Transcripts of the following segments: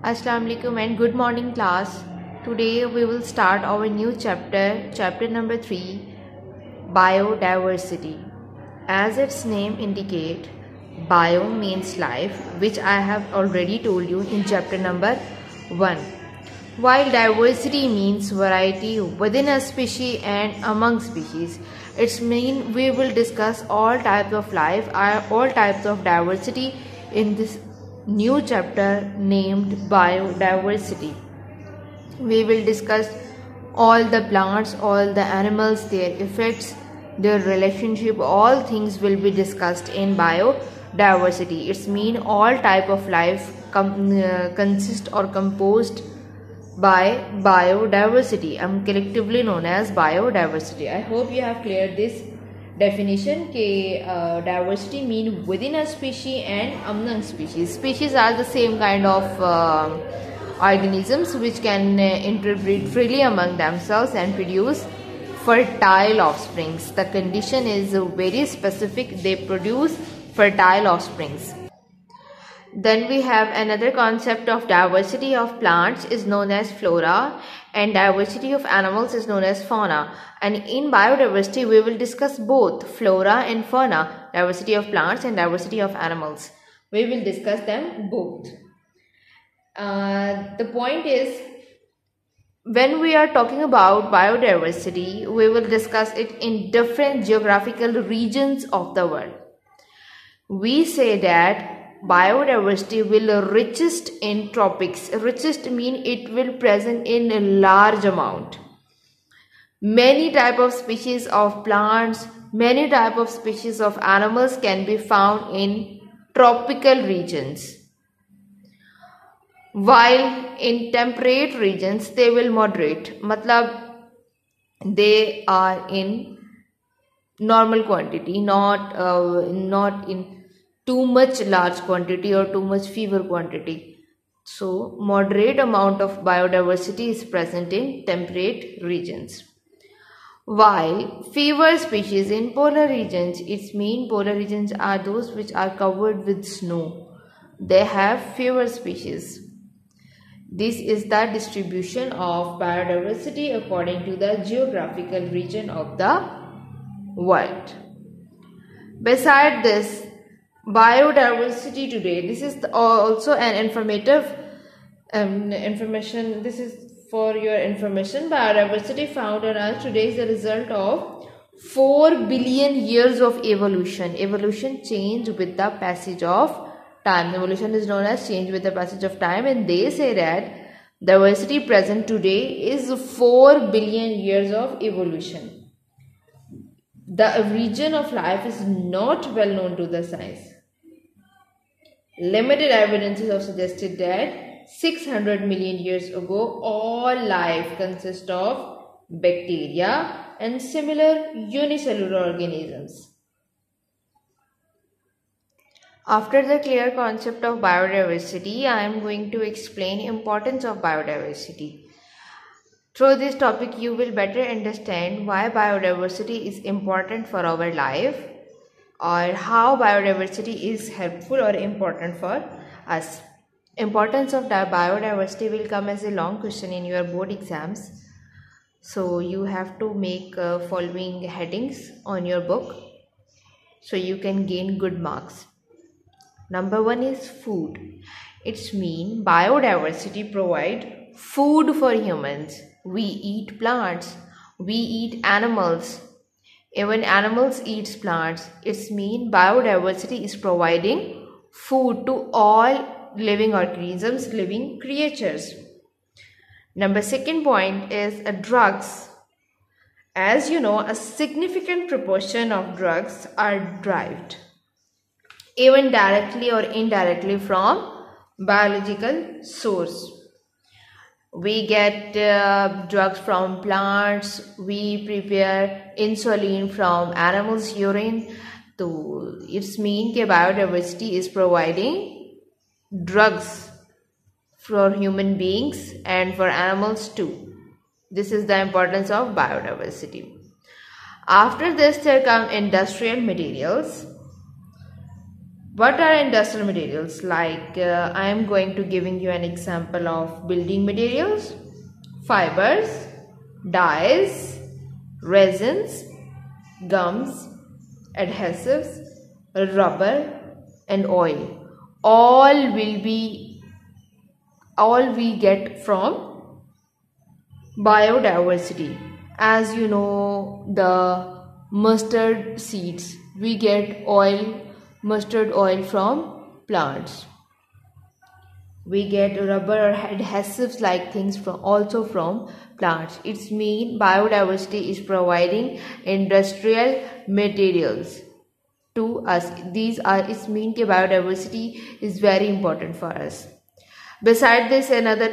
Assalamu alaikum and good morning class. Today we will start our new chapter number 3, biodiversity. As its name indicate, bio means life, which I have already told you in chapter number 1. While diversity means variety within a species and among species, it means we will discuss all types of life, all types of diversity in this new chapter named biodiversity. We will discuss all the plants, all the animals, their effects, their relationship, all things will be discussed in biodiversity. It's mean all type of life consist or composed by biodiversity, collectively known as biodiversity. I hope you have cleared this definition ke diversity mean within a species and among species. Species are the same kind of organisms which can interbreed freely among themselves and produce fertile offsprings. The condition is very specific, they produce fertile offsprings. Then we have another concept of diversity of plants is known as flora and diversity of animals is known as fauna. And in biodiversity, we will discuss both flora and fauna, diversity of plants and diversity of animals. We will discuss them both. The point is, when we are talking about biodiversity, we will discuss it in different geographical regions of the world. We say that biodiversity will richest in tropics. Richest mean it will present in a large amount. Many type of species of plants, many type of species of animals can be found in tropical regions. While in temperate regions they will moderate. Matlab they are in normal quantity, not in too much large quantity or too much fever quantity. So moderate amount of biodiversity is present in temperate regions. While fever species in polar regions, its mean polar regions are those which are covered with snow. They have fewer species. This is the distribution of biodiversity according to the geographical region of the world. Beside this, biodiversity today, this is also an informative information. This is for your information. Biodiversity found on Earth today is the result of 4 billion years of evolution. Evolution changed with the passage of time. Evolution is known as change with the passage of time, and they say that diversity present today is 4 billion years of evolution. The origin of life is not well known to the science. Limited evidences have suggested that 600 million years ago, all life consists of bacteria and similar unicellular organisms. After the clear concept of biodiversity, I am going to explain importance of biodiversity. Through this topic, you will better understand why biodiversity is important for our life, or how biodiversity is helpful or important for us. Importance of biodiversity will come as a long question in your board exams. So you have to make following headings on your book so you can gain good marks. Number 1 is food. It's mean biodiversity provide food for humans. We eat plants, we eat animals. Even animals eat plants. It's mean biodiversity is providing food to all living organisms, living creatures. Number 2nd point is drugs. As you know, a significant proportion of drugs are derived, even directly or indirectly, from biological source. We get drugs from plants, we prepare insulin from animals' urine. So it's mean that biodiversity is providing drugs for human beings and for animals too. This is the importance of biodiversity. After this, there come industrial materials. What are industrial materials? Like I am going to giving you an example of building materials, fibers, dyes, resins, gums, adhesives, rubber and oil. All we get from biodiversity. As you know, the mustard seeds, we get mustard oil from plants. We get rubber or adhesives like things also from plants. It's mean biodiversity is providing industrial materials to us. It's mean that biodiversity is very important for us. Beside this, another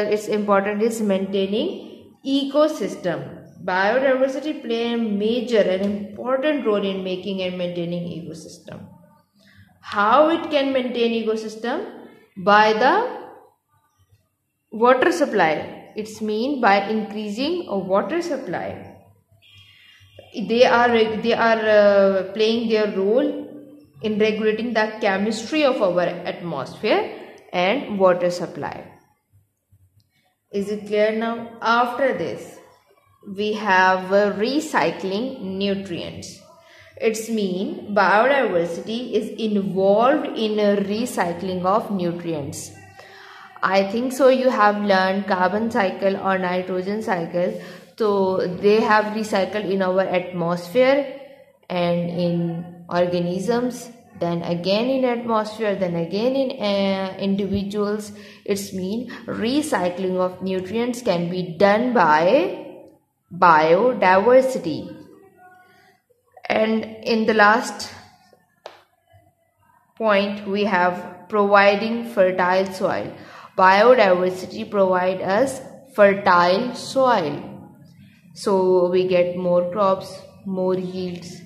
it's important is maintaining ecosystem. Biodiversity play a major and important role in making and maintaining ecosystem. How it can maintain ecosystem? By the water supply. It's mean by increasing a water supply. They are playing their role in regulating the chemistry of our atmosphere and water supply. Is it clear now? After this, we have recycling nutrients. It's mean biodiversity is involved in a recycling of nutrients. I think so you have learned carbon cycle or nitrogen cycle. So they have recycled in our atmosphere and in organisms, then again in atmosphere, then again in individuals. It's mean recycling of nutrients can be done by biodiversity. And in the last point, we have providing fertile soil. Biodiversity provide us fertile soil, so we get more crops, more yields.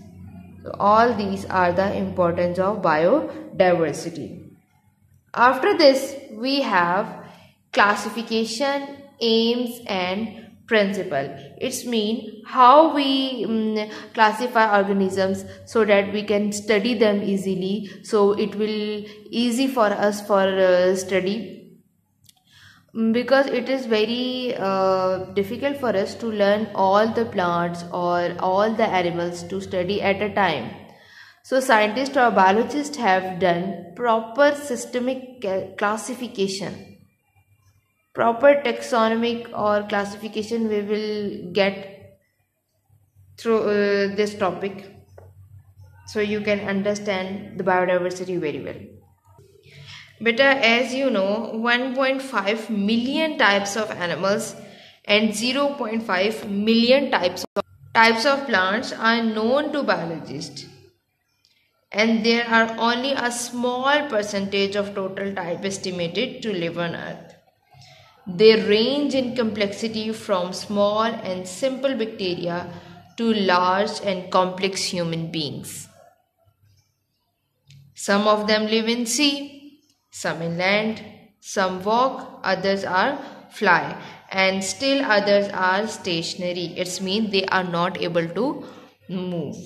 So all these are the importance of biodiversity. After this, we have classification, aims and principle. It's mean how we classify organisms so that we can study them easily, so it will easy for us for study, because it is very difficult for us to learn all the plants or all the animals to study at a time. So scientists or biologists have done proper systemic classification. Proper taxonomic or classification we will get through this topic, so you can understand the biodiversity very well. Beta, as you know, 1.5 million types of animals and 0.5 million types of plants are known to biologists, and there are only a small percentage of total type estimated to live on Earth. They range in complexity from small and simple bacteria to large and complex human beings. Some of them live in sea, some in land, some walk, others are fly, and still others are stationary. It means they are not able to move.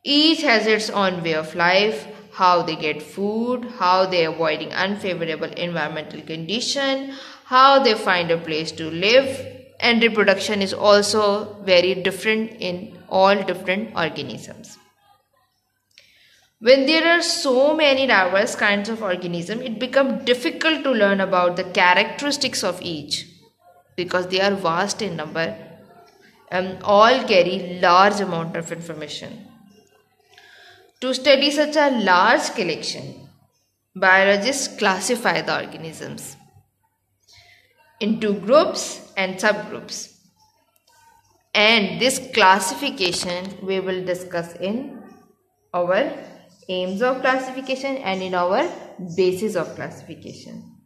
Each has its own way of life, how they get food, how they are avoiding unfavorable environmental condition, how they find a place to live, and reproduction is also very different in all different organisms. When there are so many diverse kinds of organisms, it becomes difficult to learn about the characteristics of each, because they are vast in number and all carry large amount of information. To study such a large collection, biologists classify the organisms into groups and subgroups, and this classification we will discuss in our aims of classification and in our basis of classification.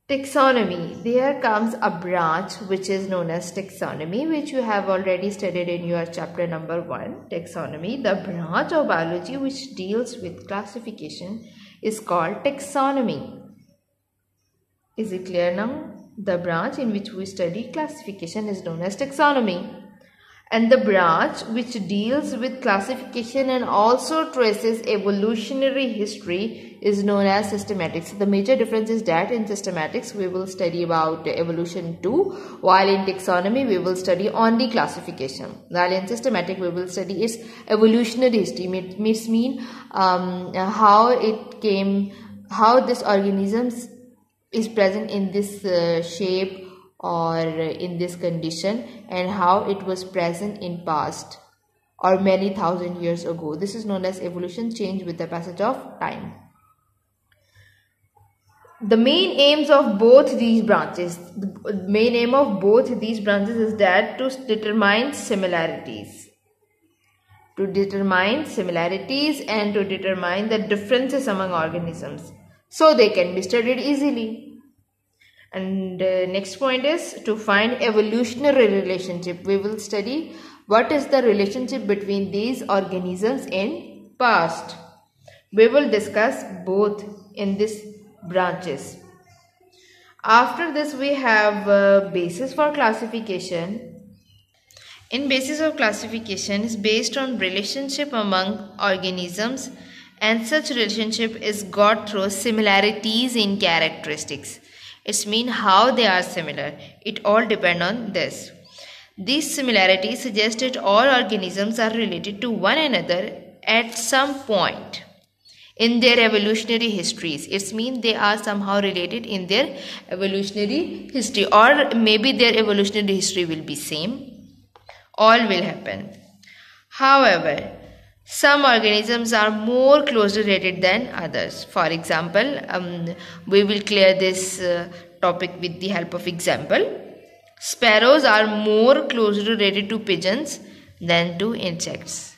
Taxonomy. There comes a branch which is known as taxonomy, which you have already studied in your chapter number 1. Taxonomy, the branch of biology which deals with classification, is called taxonomy. Is it clear now? The branch in which we study classification is known as taxonomy. And the branch which deals with classification and also traces evolutionary history is known as systematics. The major difference is that in systematics we will study about evolution too, while in taxonomy we will study only classification. While in systematic we will study its evolutionary history, mean how it came, how this organisms is present in this shape or in this condition, and how it was present in past or many thousand years ago. This is known as evolution, change with the passage of time. The main aims of both these branches, the main aim of both these branches is that to determine similarities. To determine similarities and to determine the differences among organisms, so they can be studied easily. And next point is to find evolutionary relationship. We will study what is the relationship between these organisms in past. We will discuss both in these branches. After this we have basis for classification. In basis of classification is based on relationship among organisms, and such relationship is got through similarities in characteristics. It's mean how they are similar. It all depend on this. These similarities suggest that all organisms are related to one another at some point in their evolutionary histories. It means they are somehow related in their evolutionary history, or maybe their evolutionary history will be same. All will happen. However, some organisms are more closely related than others. For example, we will clear this topic with the help of example. Sparrows are more closely related to pigeons than to insects.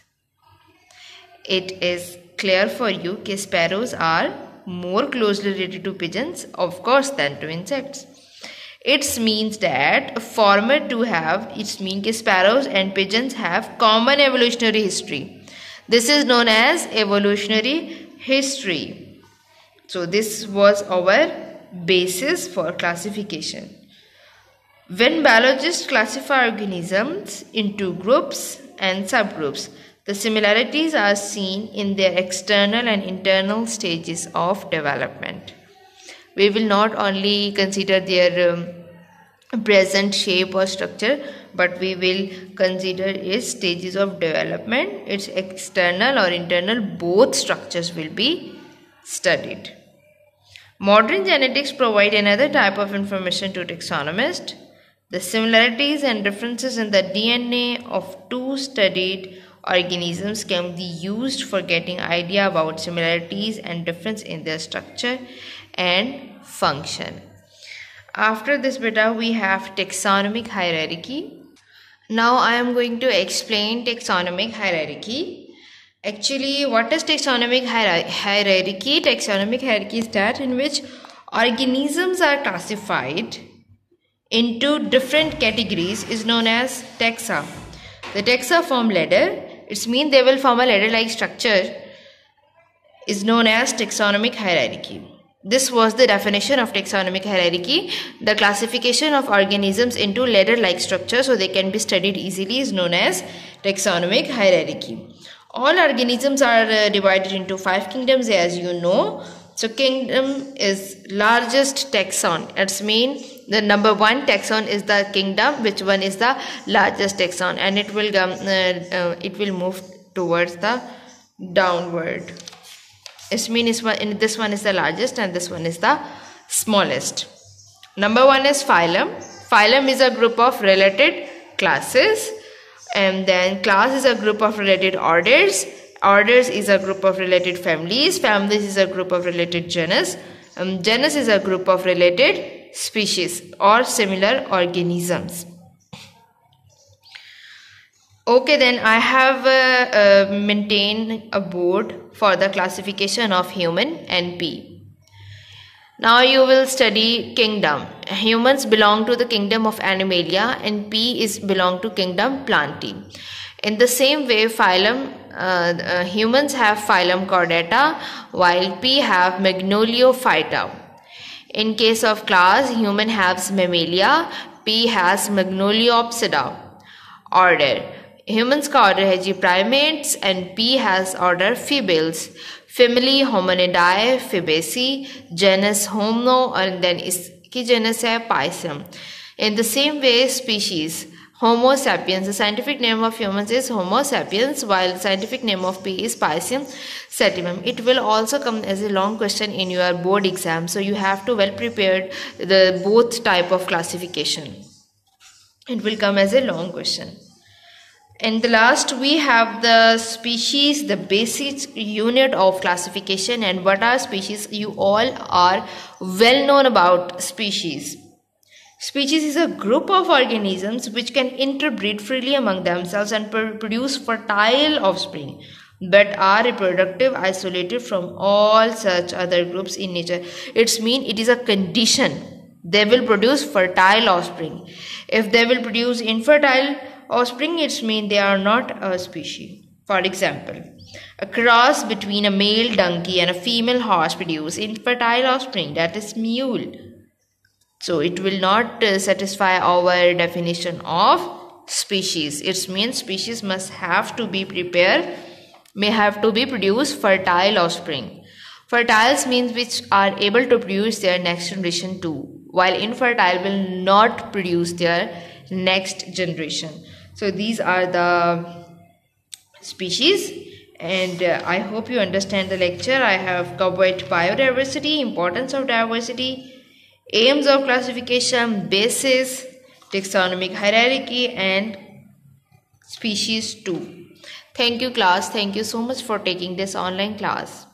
It is clear for you that sparrows are more closely related to pigeons, of course, than to insects. It means that former two have, it means that sparrows and pigeons have common evolutionary history. This is known as evolutionary history. So this was our basis for classification. When biologists classify organisms into groups and subgroups, the similarities are seen in their external and internal stages of development. We will not only consider their present shape or structure, but we will consider its stages of development. Its external or internal, both structures will be studied. Modern genetics provide another type of information to taxonomists. The similarities and differences in the DNA of two studied organisms can be used for getting idea about similarities and difference in their structure and function. After this beta, we have taxonomic hierarchy. Now I am going to explain taxonomic hierarchy. Actually, what is taxonomic hierarchy? Taxonomic hierarchy is that in which organisms are classified into different categories is known as taxa. The taxa form ladder. It means they will form a ladder-like structure is known as taxonomic hierarchy. This was the definition of taxonomic hierarchy. The classification of organisms into ladder-like structure so they can be studied easily is known as taxonomic hierarchy. All organisms are divided into 5 kingdoms, as you know. So kingdom is largest taxon. It means the number 1 taxon is the kingdom, which one is the largest taxon, and it will move towards the downward. It means this one is the largest and this one is the smallest. Number 1 is phylum. Phylum is a group of related classes, and then class is a group of related orders. Orders is a group of related families. Families is a group of related genus. Genus is a group of related species or similar organisms. Okay, then I have maintained a board for the classification of human NP. Now you will study kingdom. Humans belong to the kingdom of Animalia and P is belong to kingdom Plantae. In the same way, phylum, humans have phylum Chordata while P have Magnoliophyta. In case of class, human has Mammalia, P has Magnoliopsida. Order. Humans का order है जी primates and P has order Fabales. Family Hominidae Fabaceae, genus Homo और then इसकी genus है Pisum. In the same way species Homo sapiens, the scientific name of humans is Homo sapiens, while the scientific name of P is Piscium sativum. It will also come as a long question in your board exam, so you have to well prepared the both type of classification. It will come as a long question. And the last we have the species, the basic unit of classification. And what are species? You all are well known about species. Species is a group of organisms which can interbreed freely among themselves and produce fertile offspring, but are reproductive isolated from all such other groups in nature. It means it is a condition. They will produce fertile offspring. If they will produce infertile offspring, it means they are not a species. For example, a cross between a male donkey and a female horse produce infertile offspring, that is mule. So it will not satisfy our definition of species. It means species must have to be produce fertile offspring. Fertiles means which are able to produce their next generation too, while infertile will not produce their next generation. So these are the species. And I hope you understand the lecture. I have covered biodiversity, importance of diversity, aims of classification, basis, taxonomic hierarchy, and species 2. Thank you class. Thank you so much for taking this online class.